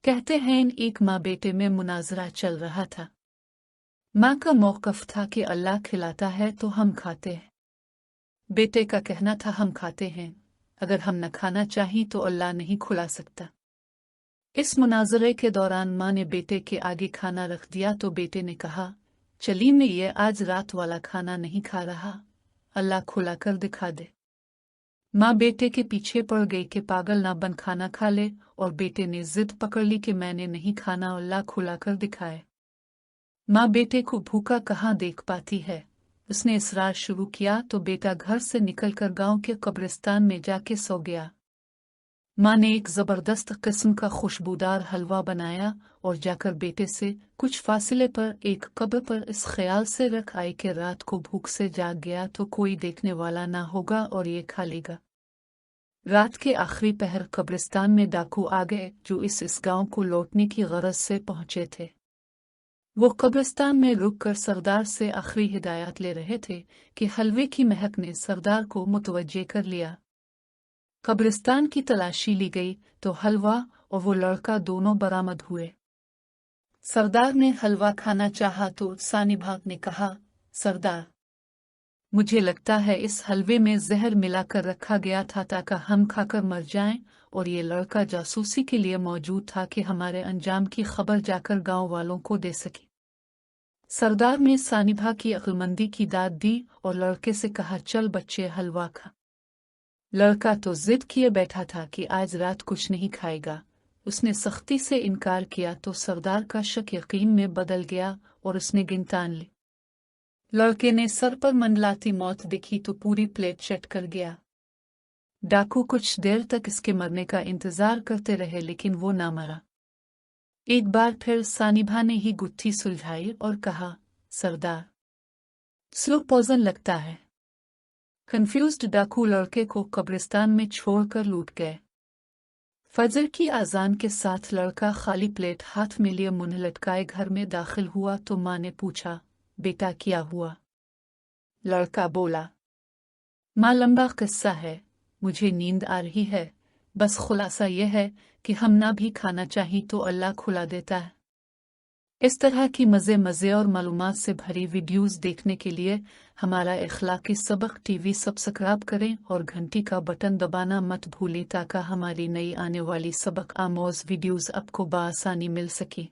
कहते हैं एक माँ बेटे में मुनाजरा चल रहा था। माँ का मौक़िफ़ था कि अल्लाह खिलाता है तो हम खाते हैं। बेटे का कहना था हम खाते हैं, अगर हम न खाना चाहें तो अल्लाह नहीं खिला सकता। इस मुनाजरे के दौरान माँ ने बेटे के आगे खाना रख दिया तो बेटे ने कहा, चलिए मैं ये आज रात वाला खाना नहीं खा रहा, अल्लाह खुला कर दिखा दे। माँ बेटे के पीछे पड़ गई कि पागल ना बन, खाना खा ले, और बेटे ने जिद पकड़ ली कि मैंने नहीं खाना, अल्लाह खुला कर दिखाए। माँ बेटे को भूखा कहाँ देख पाती है। उसने इसरार शुरू किया तो बेटा घर से निकलकर गांव के कब्रिस्तान में जाके सो गया। माँ ने एक जबरदस्त किस्म का खुशबूदार हलवा बनाया और जाकर बेटे से कुछ फासले पर एक कब्र पर इस ख्याल से रख आई कि रात को भूख से जाग गया तो कोई देखने वाला ना होगा और ये खा लेगा। रात के आखिरी पहर कब्रिस्तान में डाकू आ गए जो इस गांव को लौटने की गरज से पहुंचे थे। वो कब्रिस्तान में रुककर सरदार से आखिरी हिदायत ले रहे थे कि हलवे की महक ने सरदार को मुतवज्जे कर लिया। कब्रिस्तान की तलाशी ली गई तो हलवा और वो लड़का दोनों बरामद हुए। सरदार ने हलवा खाना चाहा तो सानिभा ने कहा, सरदार, मुझे लगता है इस हलवे में जहर मिलाकर रखा गया था ताकि हम खाकर मर जाएं, और ये लड़का जासूसी के लिए मौजूद था कि हमारे अंजाम की खबर जाकर गांव वालों को दे सके। सरदार ने सानिभा की अक्लमंदी की दाद दी और लड़के से कहा, चल बच्चे हलवा खा। लड़का तो जिद किए बैठा था कि आज रात कुछ नहीं खाएगा। उसने सख्ती से इनकार किया तो सरदार का शक यकीन में बदल गया और उसने गिनतान ली। लड़के ने सर पर मंडलाती मौत देखी तो पूरी प्लेट चट कर गया। डाकू कुछ देर तक इसके मरने का इंतजार करते रहे लेकिन वो ना मरा। एक बार फिर सानिभा ने ही गुत्थी सुलझाई और कहा, सरदार, स्लो पॉइजन लगता है। कंफ्यूज्ड डाकू लड़के को कब्रिस्तान में छोड़कर लूट गए। फजर की आजान के साथ लड़का खाली प्लेट हाथ में लिए मुंह लटकाए घर में दाखिल हुआ तो माँ ने पूछा, बेटा क्या हुआ? लड़का बोला, माँ लंबा किस्सा है, मुझे नींद आ रही है, बस खुलासा यह है कि हम ना भी खाना चाहिए तो अल्लाह खुला देता है। इस तरह की मज़े और मालूमात से भरी वीडियोस देखने के लिए हमारा इखलाकी सबक टीवी सब्सक्राइब करें और घंटी का बटन दबाना मत भूलें ताकि हमारी नई आने वाली सबक आमोज़ वीडियोस आपको बआसानी मिल सके।